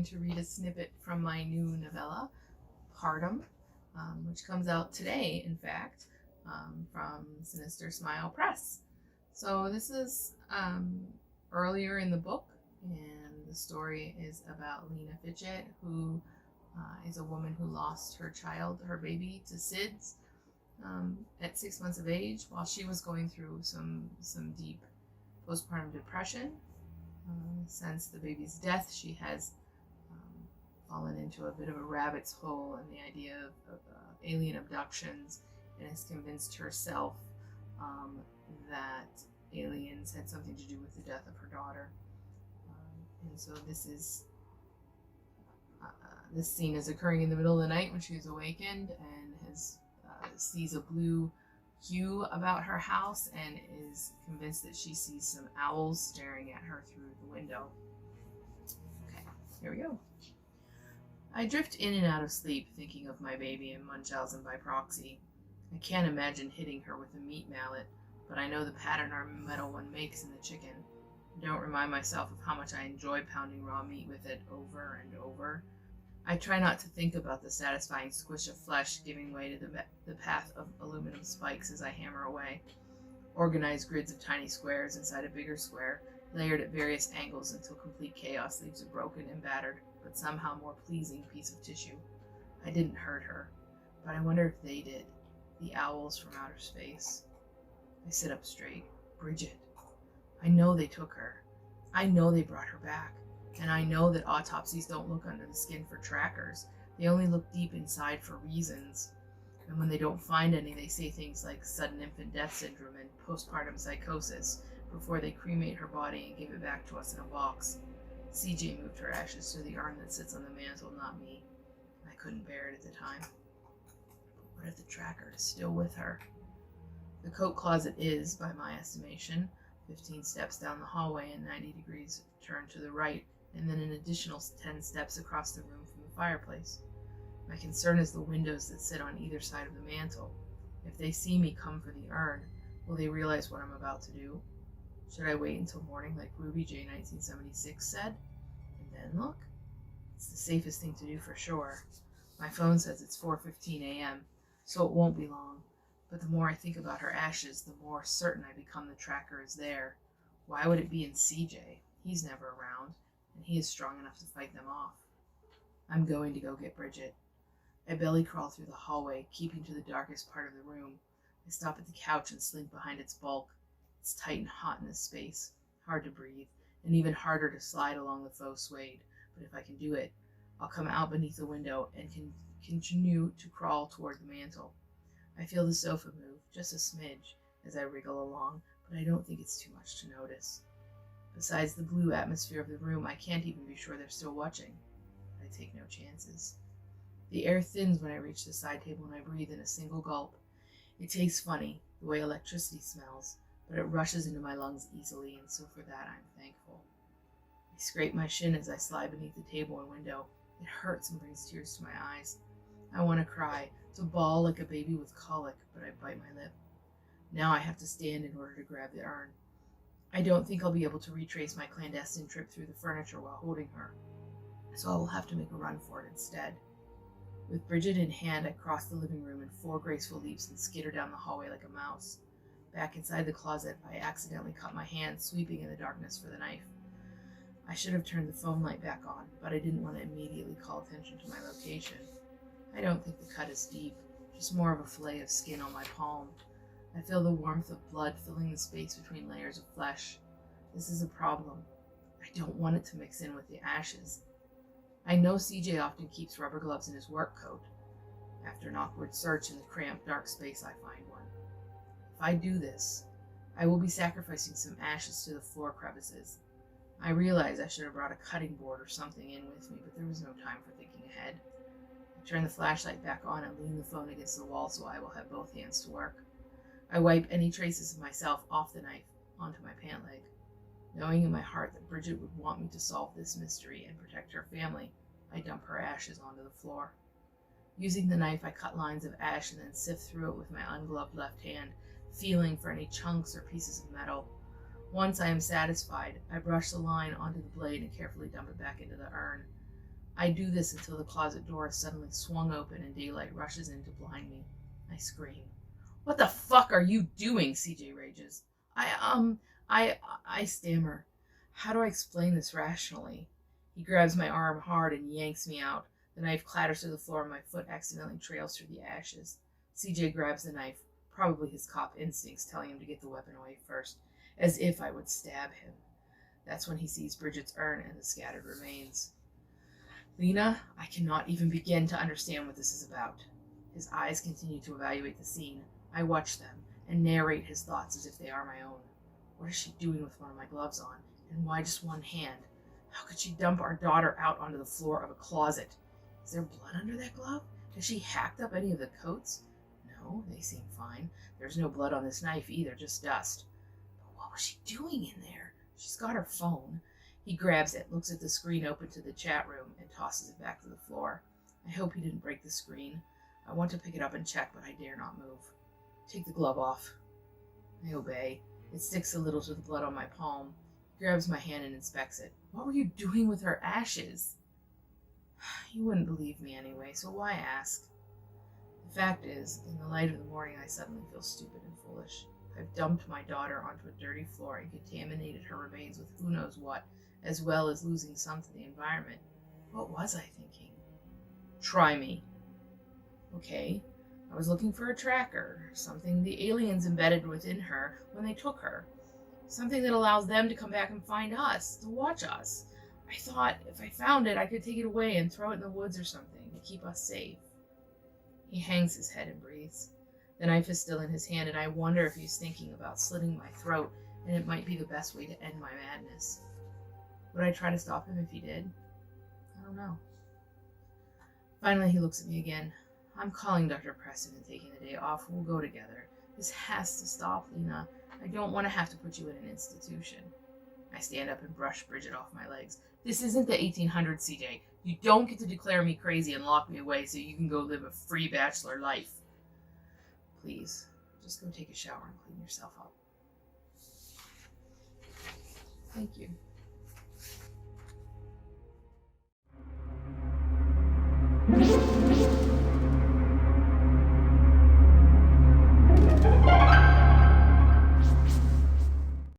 going to read a snippet from my new novella, Partum, which comes out today, in fact, from Sinister Smile Press. So this is earlier in the book, and the story is about Lena Fitchett, who is a woman who lost her baby, to SIDS at 6 months of age while she was going through some deep postpartum depression. Since the baby's death, she has fallen into a bit of a rabbit's hole in the idea of alien abductions, and has convinced herself that aliens had something to do with the death of her daughter. And so this scene is occurring in the middle of the night when she is awakened and sees a blue hue about her house and is convinced that she sees some owls staring at her through the window. Okay, here we go. I drift in and out of sleep thinking of my baby and Munchausen by proxy. I can't imagine hitting her with a meat mallet, but I know the pattern our metal one makes in the chicken. I don't remind myself of how much I enjoy pounding raw meat with it over and over. I try not to think about the satisfying squish of flesh giving way to the path of aluminum spikes as I hammer away. Organized grids of tiny squares inside a bigger square, layered at various angles until complete chaos leaves a broken and battered, but somehow more pleasing piece of tissue. I didn't hurt her, but I wonder if they did, the owls from outer space. I sit up straight. Bridget. I know they took her. I know they brought her back. And I know that autopsies don't look under the skin for trackers. They only look deep inside for reasons. And when they don't find any, they say things like sudden infant death syndrome and postpartum psychosis before they cremate her body and give it back to us in a box. CJ moved her ashes to the urn that sits on the mantel, not me. I couldn't bear it at the time. But what if the tracker is still with her? The coat closet is, by my estimation, 15 steps down the hallway and 90 degrees turn to the right, and then an additional 10 steps across the room from the fireplace. My concern is the windows that sit on either side of the mantel. If they see me come for the urn, will they realize what I'm about to do? Should I wait until morning like Ruby J 1976 said? And then look? It's the safest thing to do for sure. My phone says it's 4:15 a.m., so it won't be long. But the more I think about her ashes, the more certain I become the tracker is there. Why would it be in CJ? He's never around, and he is strong enough to fight them off. I'm going to go get Bridget. I belly crawl through the hallway, keeping to the darkest part of the room. I stop at the couch and slink behind its bulk. It's tight and hot in this space, hard to breathe, and even harder to slide along the faux suede. But if I can do it, I'll come out beneath the window and continue to crawl toward the mantel. I feel the sofa move, just a smidge, as I wriggle along, but I don't think it's too much to notice. Besides the blue atmosphere of the room, I can't even be sure they're still watching. I take no chances. The air thins when I reach the side table and I breathe in a single gulp. It tastes funny, the way electricity smells, but it rushes into my lungs easily, and so for that I'm thankful. I scrape my shin as I slide beneath the table and window. It hurts and brings tears to my eyes. I want to cry, to bawl like a baby with colic, but I bite my lip. Now I have to stand in order to grab the urn. I don't think I'll be able to retrace my clandestine trip through the furniture while holding her, so I will have to make a run for it instead. With Bridget in hand, I cross the living room in 4 graceful leaps and skitter down the hallway like a mouse. Back inside the closet, I accidentally cut my hand, sweeping in the darkness for the knife. I should have turned the phone light back on, but I didn't want to immediately call attention to my location. I don't think the cut is deep, just more of a fillet of skin on my palm. I feel the warmth of blood filling the space between layers of flesh. This is a problem. I don't want it to mix in with the ashes. I know CJ often keeps rubber gloves in his work coat. After an awkward search in the cramped, dark space, I find one. If I do this, I will be sacrificing some ashes to the floor crevices. I realize I should have brought a cutting board or something in with me, but there was no time for thinking ahead. I turn the flashlight back on and lean the phone against the wall so I will have both hands to work. I wipe any traces of myself off the knife onto my pant leg. Knowing in my heart that Bridget would want me to solve this mystery and protect her family, I dump her ashes onto the floor. Using the knife, I cut lines of ash and then sift through it with my ungloved left hand, feeling for any chunks or pieces of metal. Once I am satisfied, I brush the line onto the blade and carefully dump it back into the urn. I do this until the closet door is suddenly swung open and daylight rushes in to blind me. I scream. What the fuck are you doing? CJ rages. I stammer. How do I explain this rationally? He grabs my arm hard and yanks me out. The knife clatters to the floor and my foot accidentally trails through the ashes. CJ grabs the knife, probably his cop instincts telling him to get the weapon away first, as if I would stab him. That's when he sees Bridget's urn and the scattered remains. Lena, I cannot even begin to understand what this is about. His eyes continue to evaluate the scene. I watch them and narrate his thoughts as if they are my own. What is she doing with one of my gloves on? And why just one hand? How could she dump our daughter out onto the floor of a closet? Is there blood under that glove? Has she hacked up any of the coats? No, they seem fine. There's no blood on this knife either, just dust. But what was she doing in there? She's got her phone. He grabs it, looks at the screen open to the chat room, and tosses it back to the floor. I hope he didn't break the screen. I want to pick it up and check, but I dare not move. Take the glove off. I obey. It sticks a little to the blood on my palm. He grabs my hand and inspects it. What were you doing with her ashes? You wouldn't believe me anyway, so why ask? The fact is, in the light of the morning, I suddenly feel stupid and foolish. I've dumped my daughter onto a dirty floor and contaminated her remains with who knows what, as well as losing some to the environment. What was I thinking? Try me. Okay, I was looking for a tracker, something the aliens embedded within her when they took her. Something that allows them to come back and find us, to watch us. I thought if I found it, I could take it away and throw it in the woods or something to keep us safe. He hangs his head and breathes. The knife is still in his hand, and I wonder if he's thinking about slitting my throat, and it might be the best way to end my madness. Would I try to stop him if he did? I don't know. Finally, he looks at me again. I'm calling Dr. Preston and taking the day off. We'll go together. This has to stop, Lena. I don't want to have to put you in an institution. I stand up and brush Bridget off my legs. This isn't the 1800s, CJ. You don't get to declare me crazy and lock me away so you can go live a free bachelor life. Please, just go take a shower and clean yourself up. Thank you.